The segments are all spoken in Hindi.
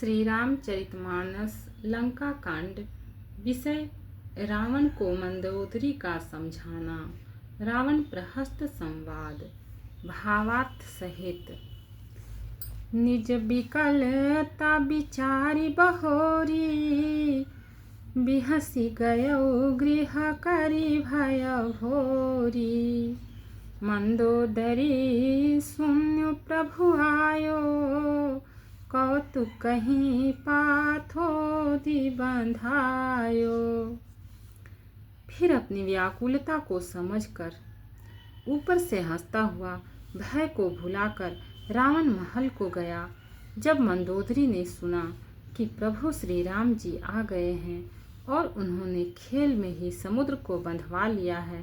श्री रामचरितमानस लंका कांड। विषय रावण को मंदोदरी का समझाना। रावण प्रहस्त संवाद। भावार्थ सहित। निज विकलता विचारी बहोरी, बिहसी गयो गृह करी भय भोरी। मंदोदरी सुन्यो प्रभु आयो, कौतुक कहीं पाथोदी बंधायो। फिर अपनी व्याकुलता को समझकर ऊपर से हंसता हुआ भय को भुलाकर रावण महल को गया। जब मंदोदरी ने सुना कि प्रभु श्री राम जी आ गए हैं और उन्होंने खेल में ही समुद्र को बंधवा लिया है,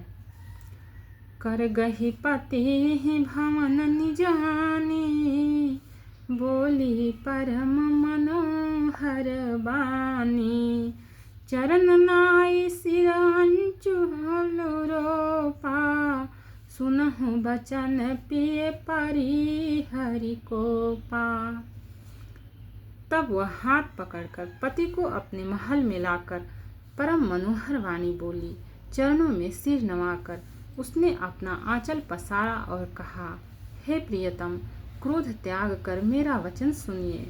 कर गही पति भवन निजानी, बोली परम मनोहर बानी। चरण नाई सिर अंचुल रोपा, सुनहु बचन पिए परी हरि को पा। तब वह हाथ पकड़कर पति को अपने महल में लाकर परम मनोहर वाणी बोली। चरणों में सिर नवाकर उसने अपना आंचल पसारा और कहा, हे प्रियतम, क्रोध त्याग कर मेरा वचन सुनिए।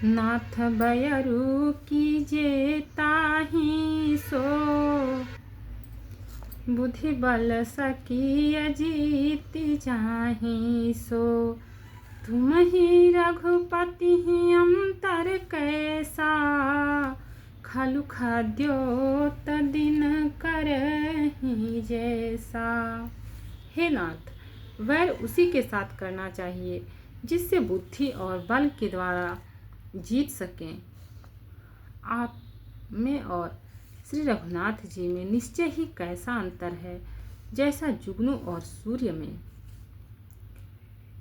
नाथ बयरु कीजे ताहि सो, बुद्धि बल सकी अजीति जाहि सो। तुम ही रघुपति अंतर कैसा, खलु खाद्योत दिन करहि जैसा। हे नाथ, वैर उसी के साथ करना चाहिए जिससे बुद्धि और बल के द्वारा जीत सकें। आप में और श्री रघुनाथ जी में निश्चय ही कैसा अंतर है, जैसा जुगनू और सूर्य में।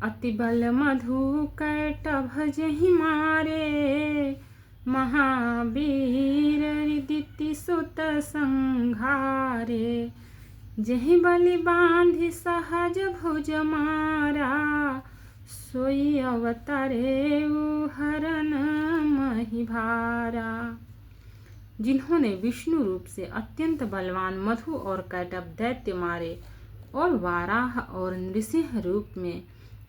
अति बल मधु कैटभ जहि मारे, महावीर रिदिति सुत संघारे। जहि बलि बांधि सहज भुज मारा, सोई अवतरे हरन महि भारा। जिन्होंने विष्णु रूप से अत्यंत बलवान मधु और कैटभ दैत्य मारे और वाराह और नृसिंह रूप में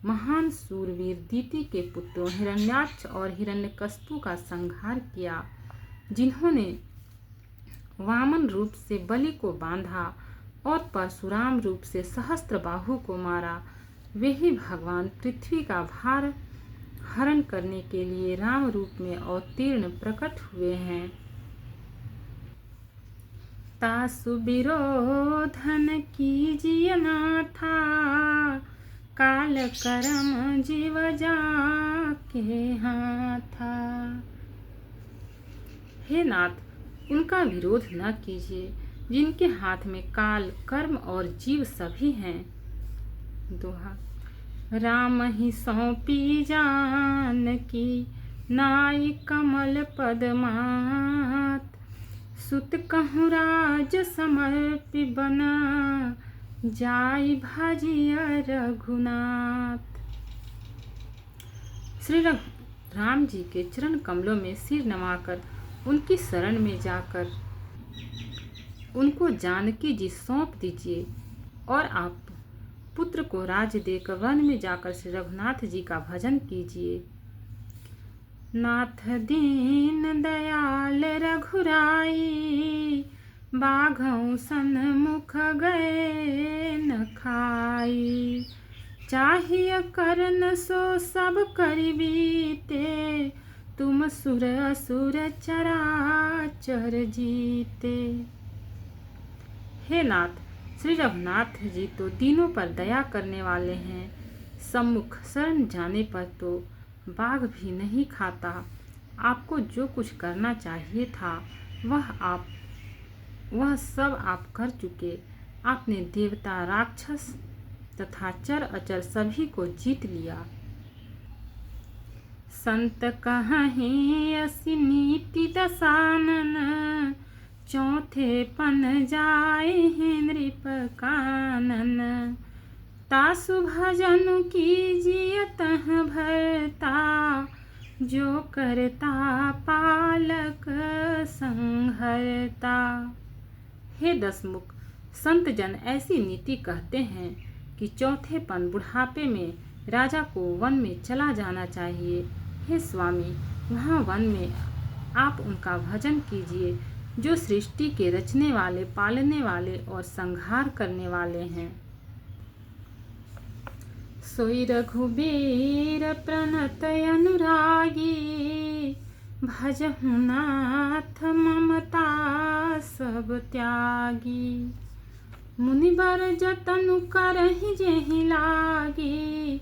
महान सूरवीर दीति के पुत्रों हिरण्याक्ष और हिरण्यकश्यप का संहार किया। जिन्होंने वामन रूप से बलि को बांधा और परशुराम रूप से सहस्त्रबाहु को मारा, वे ही भगवान पृथ्वी का भार हरण करने के लिए राम रूप में अवतीर्ण प्रकट हुए हैं। तासु विरोधन कीजिए नाथा, काल करम जीव जाके हाथा। हे नाथ, उनका विरोध न कीजिए जिनके हाथ में काल, कर्म और जीव सभी हैं। दोहा। राम ही सौंपी जानकी, नाई कमल पदमात। सुत कहूँ राज समर्पि बना, जाई भाजिया रघुनाथ। श्री राम जी के चरण कमलों में सिर नवाकर उनकी शरण में जाकर उनको जानकी जी सौंप दीजिए और आप पुत्र को राज देकर वन में जाकर श्री रघुनाथ जी का भजन कीजिए। नाथ दीन दयाल रघुराई, बाघों सन्मुख गए न खाई। चाहिए करन सो सब करि बीते, तुम सुर असुर चराचर जीते। हे नाथ, श्री रघुनाथ जी तो दीनों पर दया करने वाले हैं। सम्मुख शरण जाने पर तो बाघ भी नहीं खाता। आपको जो कुछ करना चाहिए था वह सब आप कर चुके। आपने देवता, राक्षस तथा चर अचर सभी को जीत लिया। संत कहीं असी नीति दसानन, चौथे पन जाए नृप कानन। तासु भजन कीजिए तह भरता, जो करता पालक संहरता। हे दसमुख, संत जन ऐसी नीति कहते हैं कि चौथेपन बुढ़ापे में राजा को वन में चला जाना चाहिए। हे स्वामी, वहाँ वन में आप उनका भजन कीजिए जो सृष्टि के रचने वाले, पालने वाले और संहार करने वाले हैं। सोई रघुबीर प्रणत अनुरागी, भजहु नाथ ममता सब त्यागी। मुनिवर जतनु करहि जेहि लागी,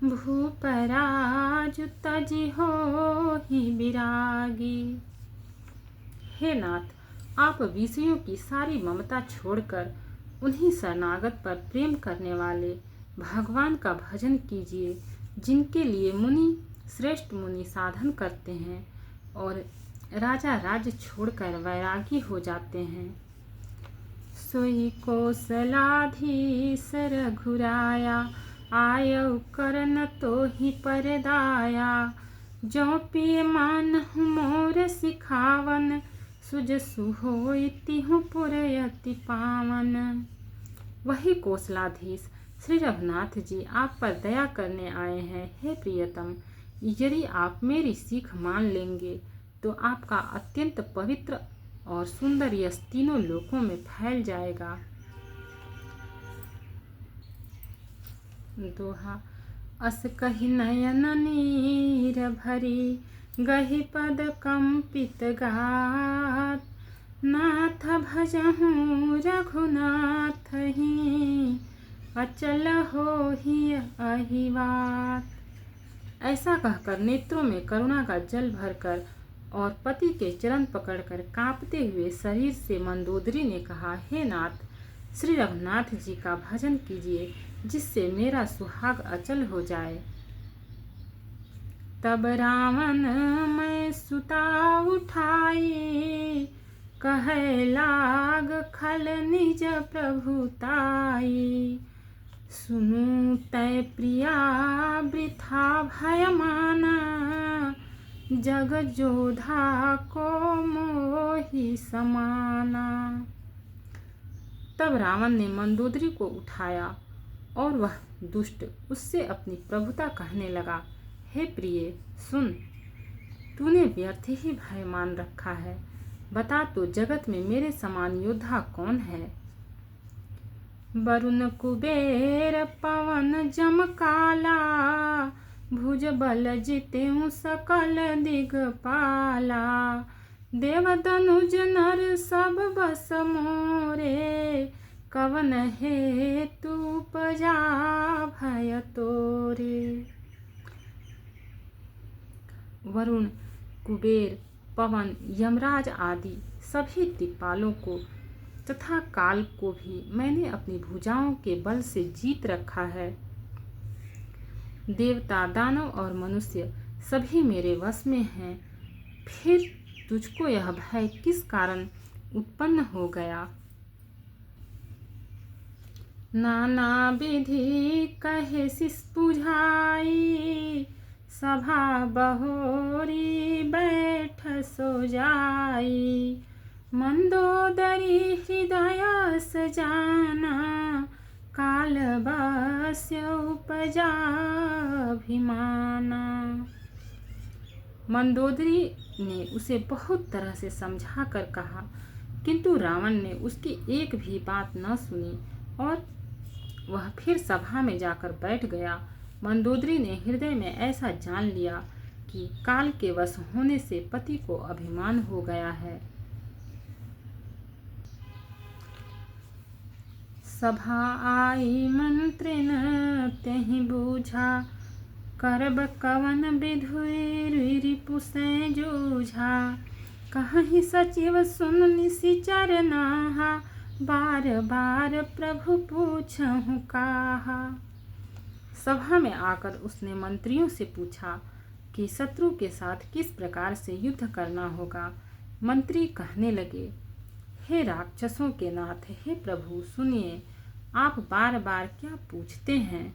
भूपराज तजि होहि विरागी। हे नाथ, आप विषयों की सारी ममता छोड़कर उन्हीं शरणागत पर प्रेम करने वाले भगवान का भजन कीजिए, जिनके लिए मुनि श्रेष्ठ मुनि साधन करते हैं और राजा राज्य छोड़कर वैरागी हो जाते हैं। सोई कौशलाधीश रघुराया, आयउ करन तोहि परदाया। जो पिय मानहु मोर सिखावन, सुजसु होई तिहु पुरयति पावन। वही कौशलाधीश श्री रघुनाथ जी आप पर दया करने आए हैं। हे प्रियतम, यदि आप मेरी सीख मान लेंगे तो आपका अत्यंत पवित्र और सुंदर यश तीनों लोकों में फैल जाएगा। दोहा। अस कहि नयन नीर भरी, गहि पद कंपित गात। नाथ भजहु रघुनाथ ही, अचल होहि अहिवात। ऐसा कहकर नेत्रों में करुणा का जल भरकर और पति के चरण पकड़कर कांपते हुए शरीर से मंदोदरी ने कहा, हे नाथ, श्री रघुनाथ जी का भजन कीजिए जिससे मेरा सुहाग अचल हो जाए। तब रावण मैं सुता उठाई, कहे लाग खल निज प्रभुताई। सुनु तै प्रिया वृथा भय माना, जग जोधा को मोहि समाना। तब रावण ने मंदोदरी को उठाया और वह दुष्ट उससे अपनी प्रभुता कहने लगा, हे प्रिय सुन, तूने व्यर्थ ही भय मान रखा है। बता तो जगत में मेरे समान योद्धा कौन है। वरुण कुबेर पवन जम काला, भुज बल जितेऊ सकल दिगपाला। देव तनुज नर सब बस मोरे, कवन हेतु उपजा भय तोरे। वरुण, कुबेर, पवन, यमराज आदि सभी दिक्पालों को तथा काल को भी मैंने अपनी भुजाओं के बल से जीत रखा है। देवता, दानव और मनुष्य सभी मेरे वश में हैं। फिर तुझको यह भय किस कारण उत्पन्न हो गया। नाना विधि कहे शिष बुझाई, सभा बहोरी बैठ सो जाई। मंदोदरी हृदय सजाना, काल बस्य उपजा अभिमाना। मंदोदरी ने उसे बहुत तरह से समझा कर कहा, किंतु रावण ने उसकी एक भी बात न सुनी और वह फिर सभा में जाकर बैठ गया। मंदोदरी ने हृदय में ऐसा जान लिया कि काल के वश होने से पति को अभिमान हो गया है। सभा आई मंत्रिन तेहि बूझा, करब कवन विधुर रिपु से जूझा। कहीं सचिव सुन निशिचर नाहा, बार बार प्रभु पूछहु काहा। सभा में आकर उसने मंत्रियों से पूछा कि शत्रु के साथ किस प्रकार से युद्ध करना होगा। मंत्री कहने लगे, हे राक्षसों के नाथ, हे प्रभु सुनिए, आप बार बार क्या पूछते हैं।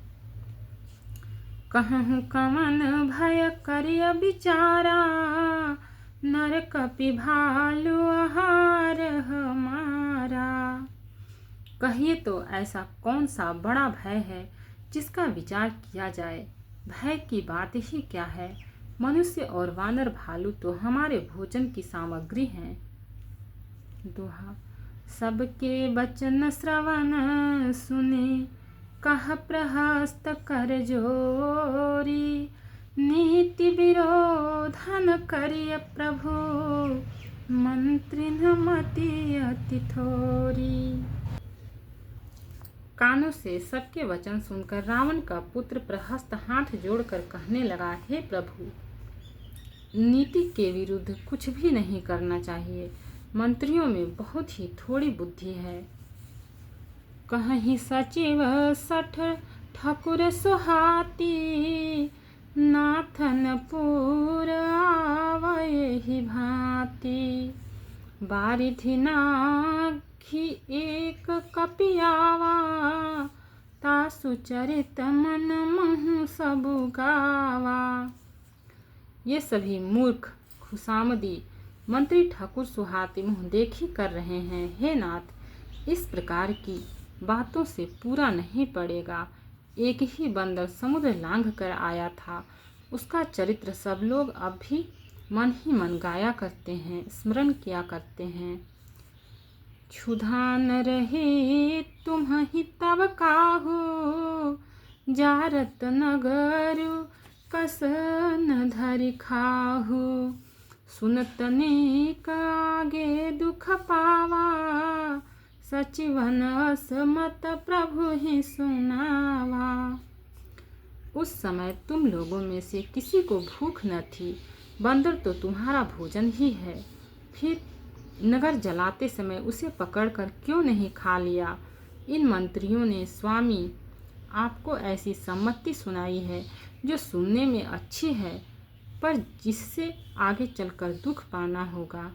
कहूँ कमन भय करिय बिचारा, नर कपि भालु आहार हमारा। कहिए तो ऐसा कौन सा बड़ा भय है जिसका विचार किया जाए। भय की बात ही क्या है, मनुष्य और वानर भालू तो हमारे भोजन की सामग्री हैं। दोहा। सबके वचन श्रवण सुने, कह प्रहस्त कर जोरी। नीति विरोधन करिय प्रभु, मंत्री न मति अति थोरी। कानों से सबके वचन सुनकर रावण का पुत्र प्रहस्त हाथ जोड़कर कहने लगा, हे प्रभु, नीति के विरुद्ध कुछ भी नहीं करना चाहिए। मंत्रियों में बहुत ही थोड़ी बुद्धि है। कहीं सचिव सठ ठाकुर सुहाती, नाथनपुर आवै ही भांति। बारिधि नाघि एक कपियावा, तासु चरित मन महु सबु गावा। ये सभी मूर्ख खुशामदी मंत्री ठाकुर सुहाती मुँह देखी कर रहे हैं। हे नाथ, इस प्रकार की बातों से पूरा नहीं पड़ेगा। एक ही बंदर समुद्र लांघ कर आया था, उसका चरित्र सब लोग अब भी मन ही मन गाया करते हैं, स्मरण किया करते हैं। क्षुधा न रहे तुम ही तब काहू, जारत नगर कस न धरि खाहू। सुनत नेक आगे दुख पावा, सचिवन असमत प्रभु ही सुनावा। उस समय तुम लोगों में से किसी को भूख न थी, बंदर तो तुम्हारा भोजन ही है। फिर नगर जलाते समय उसे पकड़कर क्यों नहीं खा लिया। इन मंत्रियों ने स्वामी आपको ऐसी सम्मति सुनाई है जो सुनने में अच्छी है, पर जिससे आगे चलकर दुख पाना होगा।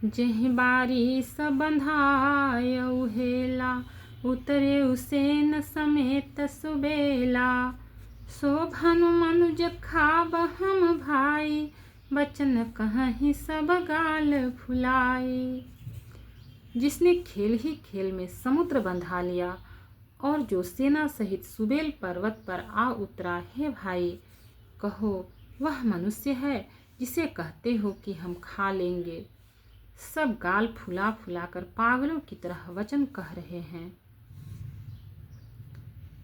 जेहि बारी सबंधायउ हेला, उतरे उसेन समेत सुबेला। शोभनु मनुज खाब हम भाई, बचन कहीं सब गाल फुलाई। जिसने खेल ही खेल में समुद्र बंधा लिया और जो सेना सहित सुबेल पर्वत पर आ उतरा, हे भाई, कहो वह मनुष्य है जिसे कहते हो कि हम खा लेंगे। सब गाल फुला फुला कर पागलों की तरह वचन कह रहे हैं।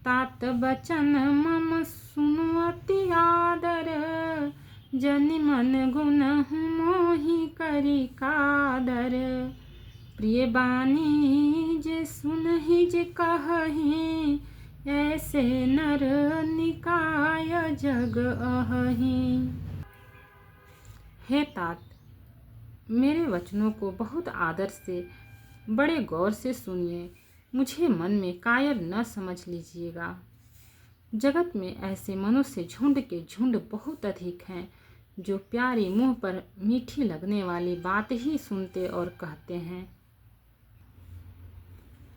तात बचन मम सुनु अति आदर, जनि मन गुण मोहि करी कादर। प्रिय बानी जे सुनहि जे कहहि, ऐसे नर निकाय जग अहहि। हे तात, मेरे वचनों को बहुत आदर से बड़े गौर से सुनिए, मुझे मन में कायर न समझ लीजिएगा। जगत में ऐसे मनुष्य झुंड के झुंड बहुत अधिक हैं, जो प्यारी मुंह पर मीठी लगने वाली बात ही सुनते और कहते हैं।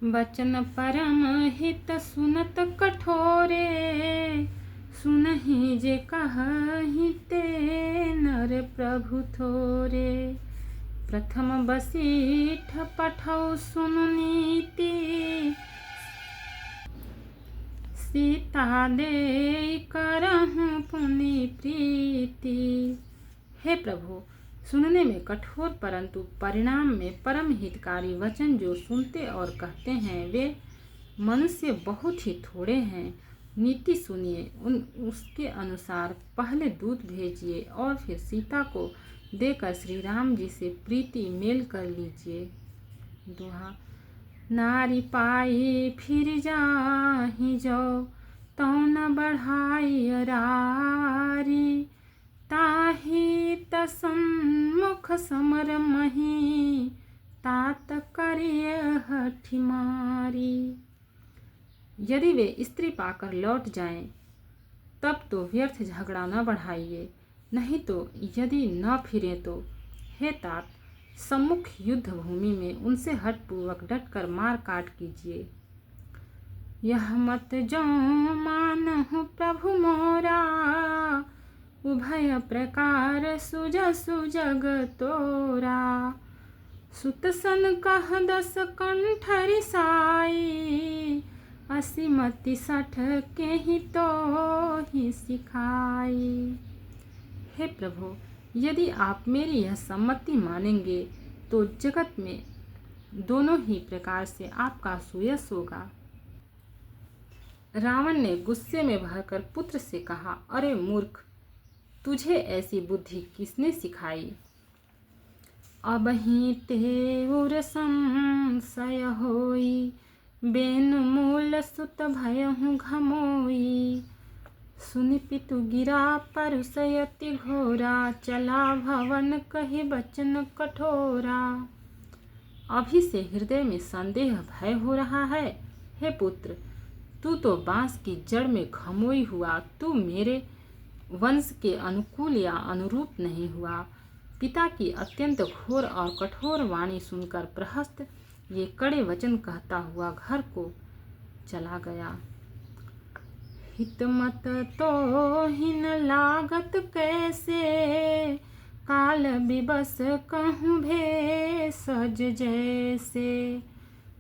वचन परम हित सुनत कठोरे, सुनहि जे कहहि ते नर प्रभु थोरे। प्रथम बसीठ पठौ सुनु नीति, सीता दे करहु पुनि प्रीति। हे प्रभु, सुनने में कठोर परंतु परिणाम में परम हितकारी वचन जो सुनते और कहते हैं, वे मनुष्य बहुत ही थोड़े हैं। नीति सुनिए, उसके अनुसार पहले दूत भेजिए और फिर सीता को देकर श्री राम जी से प्रीति मेल कर लीजिए। दोहा। नारी पाई फिर जाहि जो, तौ न बढ़ाई अरारी। ताहि तसन्मुख समर मही, तात करिय हठि मारी। यदि वे स्त्री पाकर लौट जाएं, तब तो व्यर्थ झगड़ा न बढ़ाइए, नहीं तो यदि न फिरे तो हे तात, सम्मुख युद्ध भूमि में उनसे हठपूर्वक डटकर मार काट कीजिए। यह मत जो मानहु प्रभु मोरा, उभय प्रकार सुजसु जग तोरा। सुत सन कह 10 कंठ रिसाई, असीमति 60 के ही तो ही सिखाई। हे प्रभु, यदि आप मेरी यह सम्मति मानेंगे तो जगत में दोनों ही प्रकार से आपका सुयश होगा। रावण ने गुस्से में भरकर पुत्र से कहा, अरे मूर्ख, तुझे ऐसी बुद्धि किसने सिखाई? अबहि तेउर संशय होई, बेनु मूल सुत भयहु घमोई। सुनि पितु गिरा परुसयति घोरा, चला भवन कहि बचन कठोरा। अभी से हृदय में संदेह भय हो रहा है। हे पुत्र, तू तो बांस की जड़ में घमोई हुआ, तू मेरे वंश के अनुकूल या अनुरूप नहीं हुआ। पिता की अत्यंत घोर और कठोर वाणी सुनकर प्रहस्त ये कड़े वचन कहता हुआ घर को चला गया। हितमत तो हिन लागत कैसे, काल विबस कहूँ भेषज जैसे।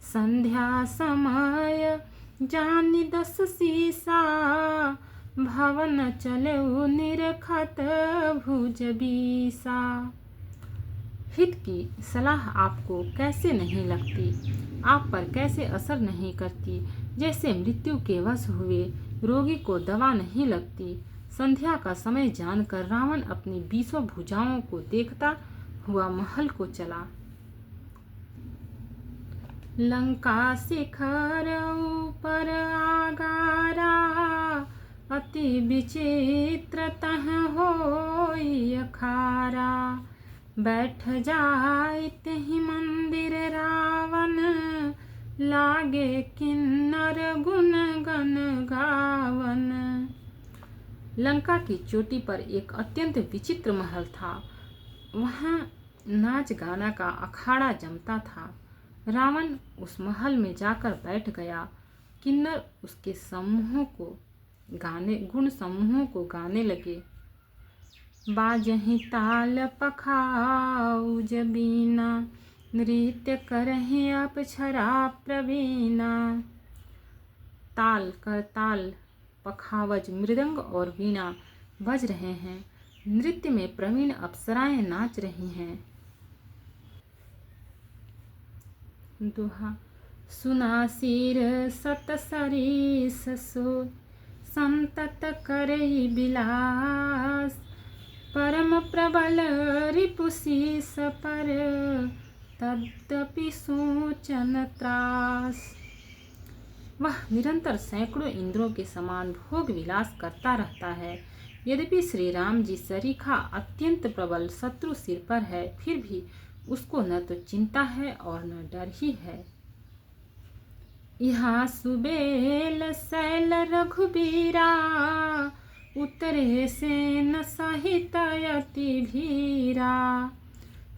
संध्या समय जानि 10 सीसा, भवन चलेउ निरखत भुज बीसा। हित की सलाह आपको कैसे नहीं लगती, आप पर कैसे असर नहीं करती। जैसे मृत्यु के वश हुए रोगी को दवा नहीं लगती। संध्या का समय जानकर रावण अपनी 20 भुजाओं को देखता हुआ महल को चला। लंका शिखर ऊपर आगारा, अति विचित्र तह होई अखारा। बैठ जाइत ही मंदिर रावण, लागे किन्नर गुण गन गावन। लंका की चोटी पर एक अत्यंत विचित्र महल था। वहाँ नाच गाना का अखाड़ा जमता था। रावण उस महल में जाकर बैठ गया। किन्नर उसके गुण समूहों को गाने लगे। बाजहि ताल पखाउज बीना, नृत्य करहि अप्सरा प्रवीणा। ताल कर ताल, पखावज मृदंग और वीणा बज रहे हैं। नृत्य में प्रवीण अप्सराएं नाच रही हैं। दोहा। सुना सिर सत सरीस सो, संतत करई बिलास। परम प्रबल रिपुसीस पर, तद्यपि सोचन त्रास। वह निरंतर सैकड़ों इंद्रों के समान भोग विलास करता रहता है। यद्यपि श्री राम जी सरीखा अत्यंत प्रबल शत्रु सिर पर है, फिर भी उसको न तो चिंता है और न डर ही है। यहाँ सुबेल सैल रघुबीरा, उतरे से न सहित यति भीरा।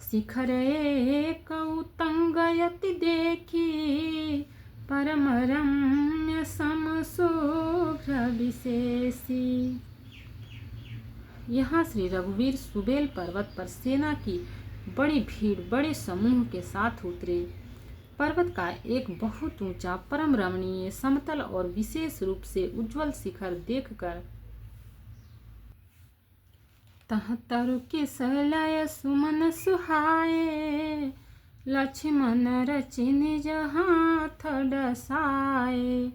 शिखर एक उतंग यति देखी, परम रम्य सम शुभ्र विशेषी। यहाँ श्री रघुवीर सुबेल पर्वत पर सेना की बड़ी भीड़ बड़े समूह के साथ उतरे। पर्वत का एक बहुत ऊंचा परम रमणीय समतल और विशेष रूप से उज्जवल शिखर देखकर तह तरु किसलय सुमन सुहाए। लक्ष्मण रचि निज हाथ डसाए,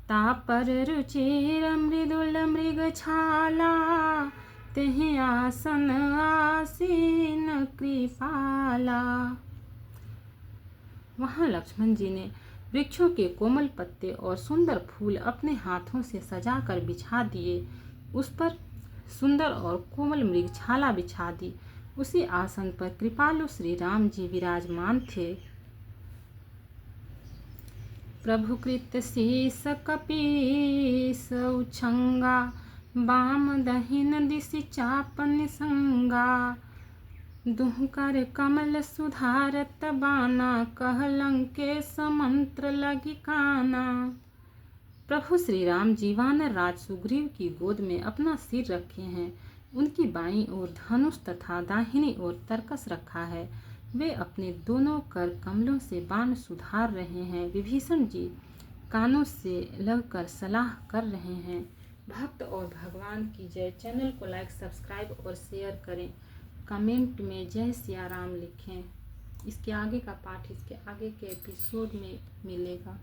तापर रुचिर मृदुल मृग छाला। तेहि आसन आसीन कृपाला। वहाँ लक्ष्मण जी ने वृक्षों के कोमल पत्ते और सुंदर फूल अपने हाथों से सजाकर बिछा दिए। उस पर सुंदर और कोमल मृगछाला बिछा दी। उसी आसन पर कृपालु श्री राम जी विराजमान थे। प्रभु कृत शीस कपीस उछंगा, बाम दहिन दिशि चाप निसंगा। दुहकर कमल सुधारत बाना, कहलंके समंत्र लगी काना। प्रभु श्री राम जी वानर राज सुग्रीव की गोद में अपना सिर रखे हैं। उनकी बाईं ओर धनुष तथा दाहिनी ओर तरकस रखा है। वे अपने दोनों कर कमलों से बाण सुधार रहे हैं। विभीषण जी कानों से लगकर सलाह कर रहे हैं। भक्त और भगवान की जय। चैनल को लाइक, सब्सक्राइब और शेयर करें। कमेंट में जय सिया राम लिखें। इसके आगे का पाठ इसके आगे के एपिसोड में मिलेगा।